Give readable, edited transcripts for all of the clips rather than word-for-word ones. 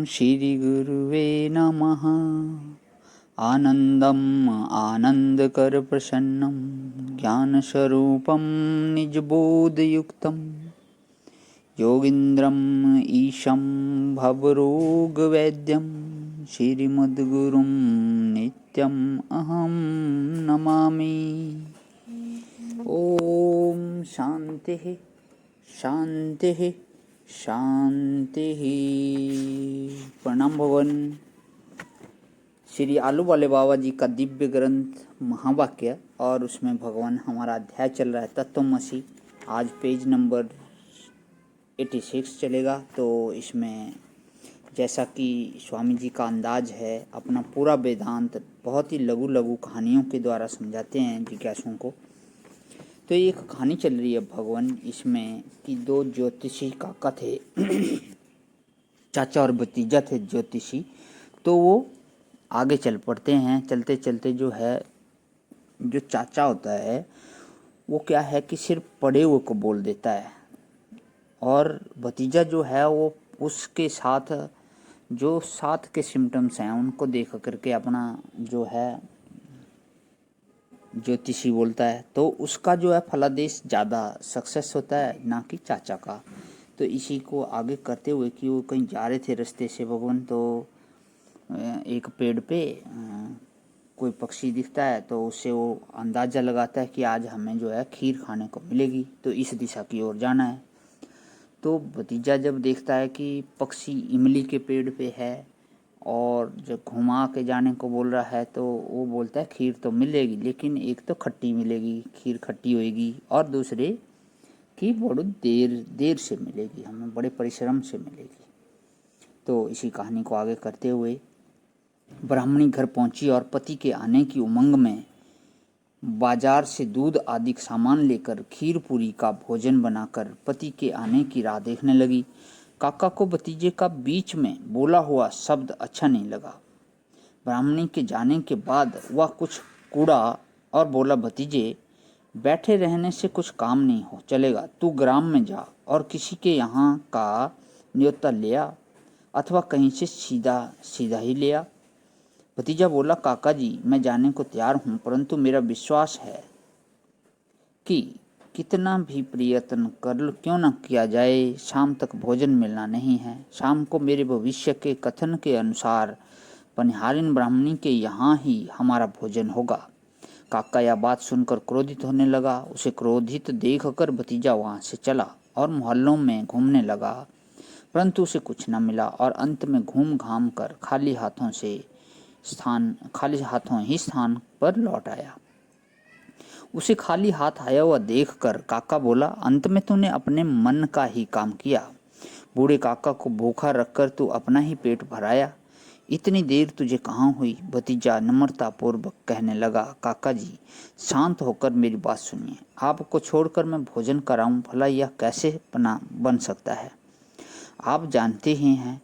श्रीगुरुवे नमः। आनन्दम् आनन्दकरप्रसन्नं ज्ञानस्वरूपं निजबोधयुक्तं योगीन्द्रम् ईशं भवरोगवैद्यं श्रीमद्गुरुं नित्यम् अहं नमामि। ओम शांतिः शांतिः शांतिः। प्रणाम भगवान। श्री आलू वाले बाबा जी का दिव्य ग्रंथ महावाक्य और उसमें भगवान हमारा अध्याय चल रहा है तत्वमसि। आज पेज नंबर 86 चलेगा। तो इसमें जैसा कि स्वामी जी का अंदाज है, अपना पूरा वेदांत बहुत ही लघु लघु कहानियों के द्वारा समझाते हैं जिज्ञासुओं को। तो ये एक कहानी चल रही है भगवान इसमें कि दो ज्योतिषी काका थे चाचा और भतीजा थे ज्योतिषी। तो वो आगे चल पड़ते हैं। चलते चलते जो है, जो चाचा होता है वो क्या है कि सिर्फ पढ़े हुए को बोल देता है, और भतीजा जो है वो उसके साथ जो साथ के सिम्टम्स हैं उनको देख करके अपना जो है ज्योतिषी बोलता है। तो उसका जो है फलादेश ज़्यादा सक्सेस होता है, ना कि चाचा का। तो इसी को आगे करते हुए कि वो कहीं जा रहे थे रास्ते से भगवान, तो एक पेड़ पे कोई पक्षी दिखता है। तो उससे वो अंदाज़ा लगाता है कि आज हमें जो है खीर खाने को मिलेगी, तो इस दिशा की ओर जाना है। तो भतीजा जब देखता है कि पक्षी इमली के पेड़ पे है और जब घुमा के जाने को बोल रहा है, तो वो बोलता है खीर तो मिलेगी, लेकिन एक तो खट्टी मिलेगी, खीर खट्टी होएगी, और दूसरे कि बड़ी देर से मिलेगी, हमें बड़े परिश्रम से मिलेगी। तो इसी कहानी को आगे करते हुए ब्राह्मणी घर पहुंची और पति के आने की उमंग में बाजार से दूध आदि सामान लेकर खीर पूरी का भोजन बनाकर पति के आने की राह देखने लगी। काका को भतीजे का बीच में बोला हुआ शब्द अच्छा नहीं लगा। ब्राह्मणी के जाने के बाद वह कुछ कूड़ा और बोला, भतीजे बैठे रहने से कुछ काम नहीं हो चलेगा, तू ग्राम में जा और किसी के यहाँ का न्योता ले आ, अथवा कहीं से सीधा सीधा ही ले आ। भतीजा बोला, काका जी मैं जाने को तैयार हूँ, परंतु मेरा विश्वास है कि कितना भी प्रयत्न कर क्यों न किया जाए, शाम तक भोजन मिलना नहीं है। शाम को मेरे भविष्य के कथन के अनुसार पनिहारिन ब्राह्मणी के यहाँ ही हमारा भोजन होगा। काका यह बात सुनकर क्रोधित होने लगा। उसे क्रोधित देखकर भतीजा वहाँ से चला और मोहल्लों में घूमने लगा, परंतु उसे कुछ न मिला और अंत में घूम घाम कर खाली हाथों ही स्थान पर लौट आया। उसे खाली हाथ आया हुआ देखकर काका बोला, अंत में तूने अपने मन का ही काम किया। बूढ़े काका को भूखा रखकर तू अपना ही पेट भराया। इतनी देर तुझे कहाँ हुई? भतीजा नम्रता पूर्वक कहने लगा, काका जी शांत होकर मेरी बात सुनिए। आपको छोड़कर मैं भोजन कराऊं, भला यह कैसे बन सकता है? आप जानते ही हैं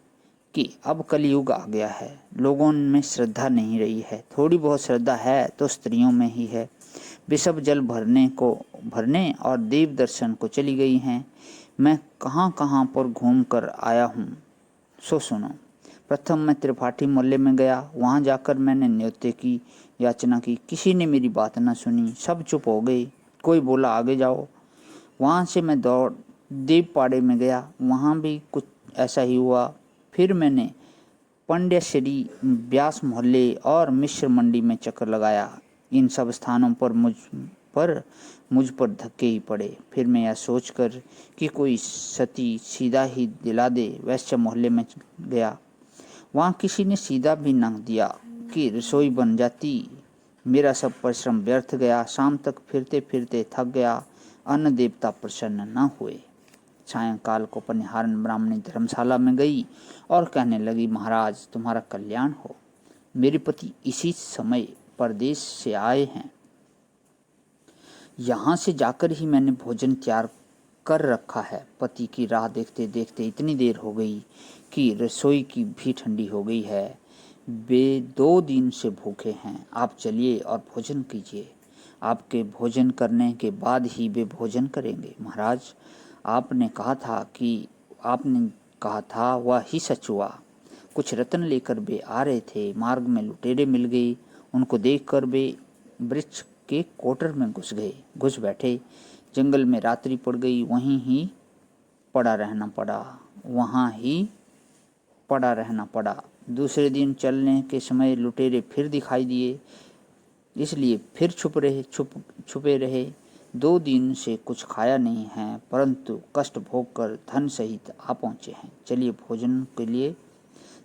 कि अब कलयुग आ गया है, लोगों में श्रद्धा नहीं रही है। थोड़ी बहुत श्रद्धा है तो स्त्रियों में ही है। वे सब जल भरने और देव दर्शन को चली गई हैं। मैं कहाँ कहाँ पर घूम कर आया हूँ, सो सुनो। प्रथम मैं त्रिपाठी मोहल्ले में गया। वहाँ जाकर मैंने न्योते की याचना की, किसी ने मेरी बात न सुनी, सब चुप हो गए। कोई बोला आगे जाओ। वहाँ से मैं दौड़ देवपाड़े में गया, वहाँ भी कुछ ऐसा ही हुआ। फिर मैंने पंड्या श्री व्यास मोहल्ले और मिश्र मंडी में चक्कर लगाया। इन सब स्थानों पर मुझ पर धक्के ही पड़े। फिर मैं यह सोचकर कि कोई सती सीधा ही दिला दे, वैश्य मोहल्ले में गया। वहाँ किसी ने सीधा भी न दिया कि रसोई बन जाती। मेरा सब परिश्रम व्यर्थ गया। शाम तक फिरते फिरते थक गया। अन्न देवता प्रसन्न न हुए। सायंकाल को पनिहारन ब्राह्मणी धर्मशाला में गई और कहने लगी, महाराज तुम्हारा कल्याण हो, मेरे पति इसी समय परदेश से आए हैं। यहाँ से जाकर ही मैंने भोजन तैयार कर रखा है। पति की राह देखते देखते इतनी देर हो गई कि रसोई की भी ठंडी हो गई है। वे 2 दिन से भूखे हैं। आप चलिए और भोजन कीजिए। आपके भोजन करने के बाद ही वे भोजन करेंगे। महाराज आपने कहा था वह ही सच हुआ। कुछ रत्न लेकर वे आ रहे थे। मार्ग में लुटेरे मिल गए। उनको देखकर वे वृक्ष के कोटर में घुस बैठे। जंगल में रात्रि पड़ गई। वहाँ ही पड़ा रहना पड़ा। दूसरे दिन चलने के समय लुटेरे फिर दिखाई दिए, इसलिए फिर छुपे रहे। 2 दिन से कुछ खाया नहीं है, परंतु कष्ट भोग कर धन सहित आ पहुँचे हैं। चलिए भोजन के लिए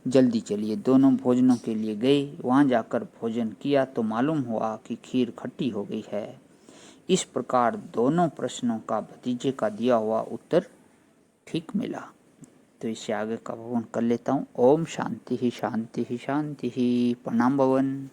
जल्दी चलिए। दोनों भोजनों के लिए गए। वहाँ जाकर भोजन किया तो मालूम हुआ कि खीर खट्टी हो गई है। इस प्रकार दोनों प्रश्नों का भतीजे का दिया हुआ उत्तर ठीक मिला। तो इससे आगे का भवन कर लेता हूँ। ओम शांति ही शांति ही शांति ही। प्रणाम भवन।